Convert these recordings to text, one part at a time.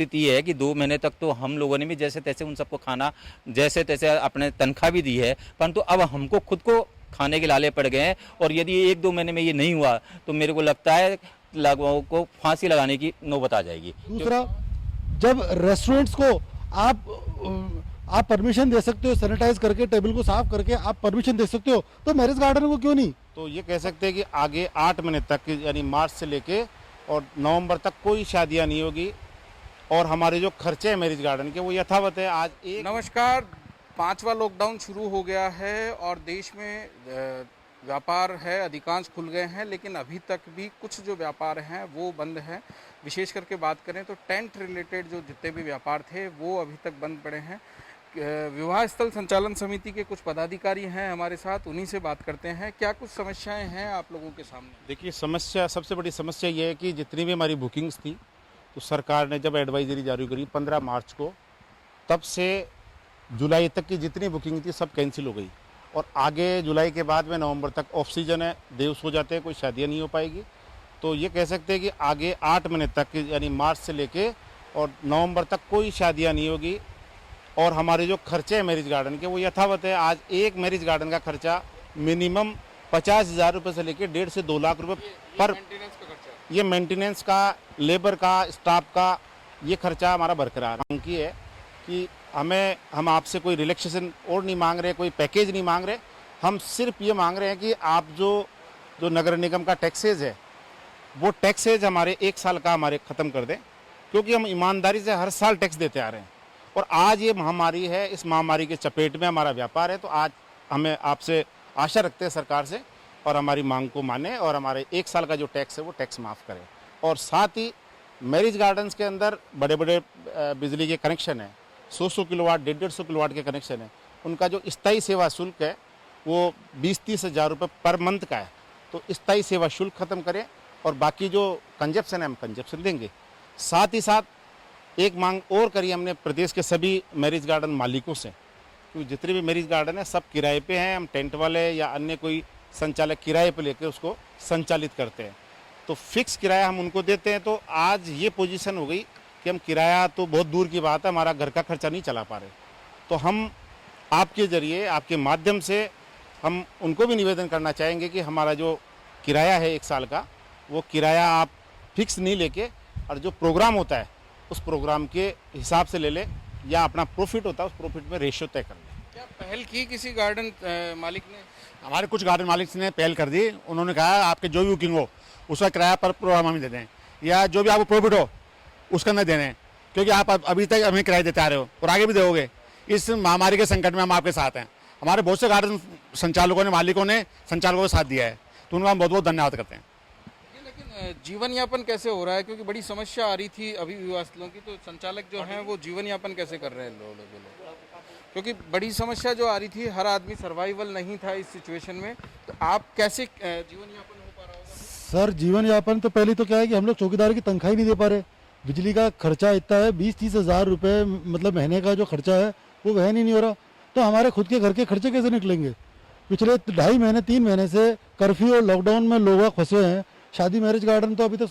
स्थिति है कि 2 महीने तक तो हम लोगों ने भी जैसे तैसे उन सबको खाना जैसे तैसे अपने तनख्वाह भी दी है, परंतु अब हमको खुद को खाने के लाले पड़ गए हैं। और यदि 1-2 महीने में ये नहीं हुआ तो मेरे को लगता है लोगों को फांसी लगाने की नौबत आ जाएगी। दूसरा, जब रेस्टोरेंट्स को आप परमिशन दे सकते हो, सैनिटाइज करके टेबल को साफ करके आप परमिशन दे सकते हो, तो मैरिज गार्डन को क्यों नहीं? तो ये कह सकते हैं कि आगे 8 महीने तक यानी मार्च से लेके और नवंबर तक कोई शादियां नहीं होगी और हमारे जो खर्चे हैं मैरिज गार्डन के वो यथावत है। आज एक नमस्कार, 5वां लॉकडाउन शुरू हो गया है और देश में व्यापार है अधिकांश खुल गए हैं, लेकिन अभी तक भी कुछ जो व्यापार हैं वो बंद हैं। विशेष करके बात करें तो टेंट रिलेटेड जो जितने भी व्यापार थे वो अभी तक बंद पड़े हैं। विवाह स्थल संचालन समिति के कुछ पदाधिकारी हैं हमारे साथ, उन्हीं से बात करते हैं। क्या कुछ समस्याएं हैं आप लोगों के सामने? देखिए, समस्या सबसे बड़ी समस्या ये है कि जितनी भी हमारी बुकिंग्स थी तो सरकार ने जब एडवाइजरी जारी करी 15 मार्च को, तब से जुलाई तक की जितनी बुकिंग थी सब कैंसिल हो गई और आगे जुलाई के बाद में नवंबर तक ऑफ सीजन है, देवस हो जाते हैं, कोई शादियां नहीं हो पाएगी। तो ये कह सकते हैं कि आगे 8 महीने तक यानी मार्च से लेके और नवंबर तक कोई शादियां नहीं होगी और हमारे जो खर्चे हैं मैरिज गार्डन के वो यथावत है। आज एक मैरिज गार्डन का खर्चा मिनिमम 50,000 रुपये से लेकर 1.5 से 2 लाख रुपये पर, ये मेंटेनेंस का, लेबर का, स्टाफ का ये खर्चा हमारा बरकरार है। मांग की है कि हम आपसे कोई रिलैक्सेशन और नहीं मांग रहे, कोई पैकेज नहीं मांग रहे, हम सिर्फ ये मांग रहे हैं कि आप जो नगर निगम का टैक्सेज है वो टैक्सेज हमारे 1 साल का हमारे ख़त्म कर दें, क्योंकि हम ईमानदारी से हर साल टैक्स देते आ रहे हैं और आज ये महामारी है, इस महामारी के चपेट में हमारा व्यापार है। तो आज हमें आपसे आशा रखते हैं सरकार से और हमारी मांग को माने और हमारे 1 साल का जो टैक्स है वो टैक्स माफ़ करें। और साथ ही मैरिज गार्डन्स के अंदर बड़े बड़े बिजली के कनेक्शन है, 100 किलोवाट, 150 किलोवाट के कनेक्शन है, उनका जो स्थायी सेवा शुल्क है वो 20-30 हज़ार रुपये पर मंथ का है। तो स्थायी सेवा शुल्क ख़त्म करें और बाकी जो कंजप्शन है हम कंजप्शन देंगे। साथ ही साथ एक मांग और करी हमने प्रदेश के सभी मैरिज गार्डन मालिकों से, क्योंकि जितने भी मैरिज गार्डन है सब किराए पे हैं, हम टेंट वाले या अन्य कोई संचालक किराए पे लेकर उसको संचालित करते हैं, तो फिक्स किराया हम उनको देते हैं। तो आज ये पोजीशन हो गई कि हम किराया तो बहुत दूर की बात है, हमारा घर का खर्चा नहीं चला पा रहे। तो हम आपके ज़रिए, आपके माध्यम से हम उनको भी निवेदन करना चाहेंगे कि हमारा जो किराया है 1 साल का, वो किराया आप फिक्स नहीं लेके और जो प्रोग्राम होता है उस प्रोग्राम के हिसाब से ले लें या अपना प्रॉफिट होता है उस प्रॉफिट में रेशियो तय कर लें। क्या पहल की किसी गार्डन मालिक ने? हमारे कुछ गार्डन मालिक ने पहल कर दी, उन्होंने कहा आपके जो भी बुकिंग हो उसका किराया पर प्रोग्राम हम दे दें या जो भी आपको प्रॉफिट हो उसका न देने, क्योंकि आप अभी तक हमें किराया देते आ रहे हो और आगे भी दोगे। इस महामारी के संकट में हम आपके साथ हैं। हमारे बहुत से गार्डन संचालकों ने, मालिकों ने संचालकों का साथ दिया है, तो उनका हम बहुत बहुत धन्यवाद करते हैं। लेकिन जीवन यापन कैसे हो रहा है? क्योंकि बड़ी समस्या आ रही थी अभी विवाह स्थलों की, तो संचालक जो हैं वो जीवन यापन कैसे कर रहे हैं लोग? क्योंकि बड़ी समस्या जो आ रही थी, हर आदमी सर्वाइवल नहीं था इस सिचुएशन में, तो आप कैसे जीवन यापन हो पा रहा होगा? सर, जीवन यापन तो पहले तो क्या है कि हम लोग चौकीदार की तनख्वाही नहीं दे पा रहे। बिजली का खर्चा इतना है, 20-30 हज़ार रुपये मतलब महीने का जो खर्चा है वो वहन ही नहीं हो रहा। तो हमारे खुद के घर के खर्चे कैसे निकलेंगे? पिछले 2.5 महीने 3 महीने से कर्फ्यू और लॉकडाउन में लोग फंसे हैं। शादी मैरिज गार्डन तो अभी तक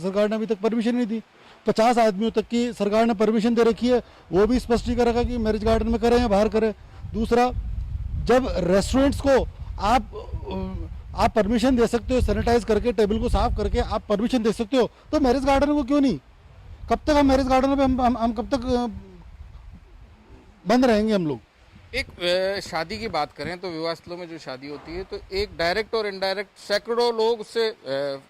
सरकार ने अभी तक परमिशन नहीं दी। 50 आदमियों तक की सरकार ने परमिशन दे रखी है, वो भी स्पष्ट ही कर रखा कि मैरिज गार्डन में करें या बाहर करें। दूसरा, जब रेस्टोरेंट्स को आप परमिशन दे सकते हो, सैनिटाइज करके टेबल को साफ करके आप परमिशन दे सकते हो, तो मैरिज गार्डन को क्यों नहीं? कब तक हम मैरिज गार्डन में हम कब तक बंद रहेंगे हम लोग? एक शादी की बात करें तो विवाह स्थलों में जो शादी होती है तो एक डायरेक्ट और इनडायरेक्ट सैकड़ों लोग उससे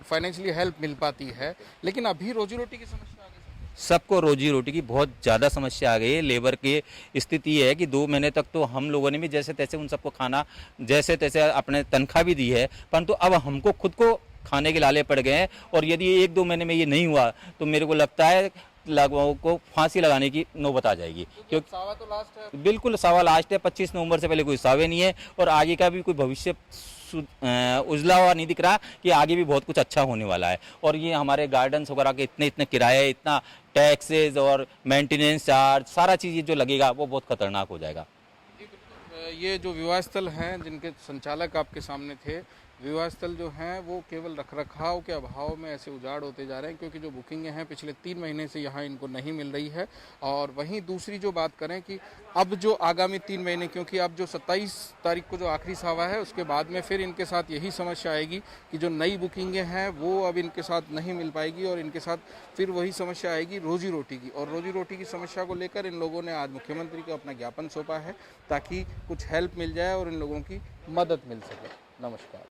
फाइनेंशियली हेल्प मिल पाती है, लेकिन अभी रोजी रोटी की समस्या आ गई। सबको रोजी रोटी की बहुत ज़्यादा समस्या आ गई है। लेबर की स्थिति है कि 2 महीने तक तो हम लोगों ने भी जैसे तैसे उन सबको खाना जैसे तैसे अपने तनख्वाह भी दी है, परंतु अब हमको खुद को खाने के लाले पड़ गए हैं। और यदि 1-2 महीने में ये नहीं हुआ तो मेरे को लगता है लोगों को फांसी लगाने की नौबत आ जाएगी। क्योंकि सावा तो लास्ट है, बिल्कुल सावा लास्ट है, 25 नवंबर से पहले कोई सावे नहीं है और आगे का भी कोई भविष्य उजला हुआ नहीं दिख रहा कि आगे भी बहुत कुछ अच्छा होने वाला है। और ये हमारे गार्डन्स वगैरह के इतने किराए, इतना टैक्सेस और मेंटेनेंस चार्ज, सारा चीज़ जो लगेगा वो बहुत खतरनाक हो जाएगा। ये जो विवाह स्थल हैं जिनके संचालक आपके सामने थे, विवाह स्थल जो हैं वो केवल रखरखाव के अभाव में ऐसे उजाड़ होते जा रहे हैं, क्योंकि जो बुकिंगें हैं पिछले 3 महीने से यहाँ इनको नहीं मिल रही है। और वहीं दूसरी जो बात करें कि अब जो आगामी 3 महीने, क्योंकि अब जो 27 तारीख को जो आखिरी सावा है उसके बाद में फिर इनके साथ यही समस्या आएगी कि जो नई बुकिंगें हैं वो अब इनके साथ नहीं मिल पाएगी, और इनके साथ फिर वही समस्या आएगी रोजी रोटी की। और रोजी रोटी की समस्या को लेकर इन लोगों ने आज मुख्यमंत्री को अपना ज्ञापन सौंपा है ताकि कुछ हेल्प मिल जाए और इन लोगों की मदद मिल सके। नमस्कार।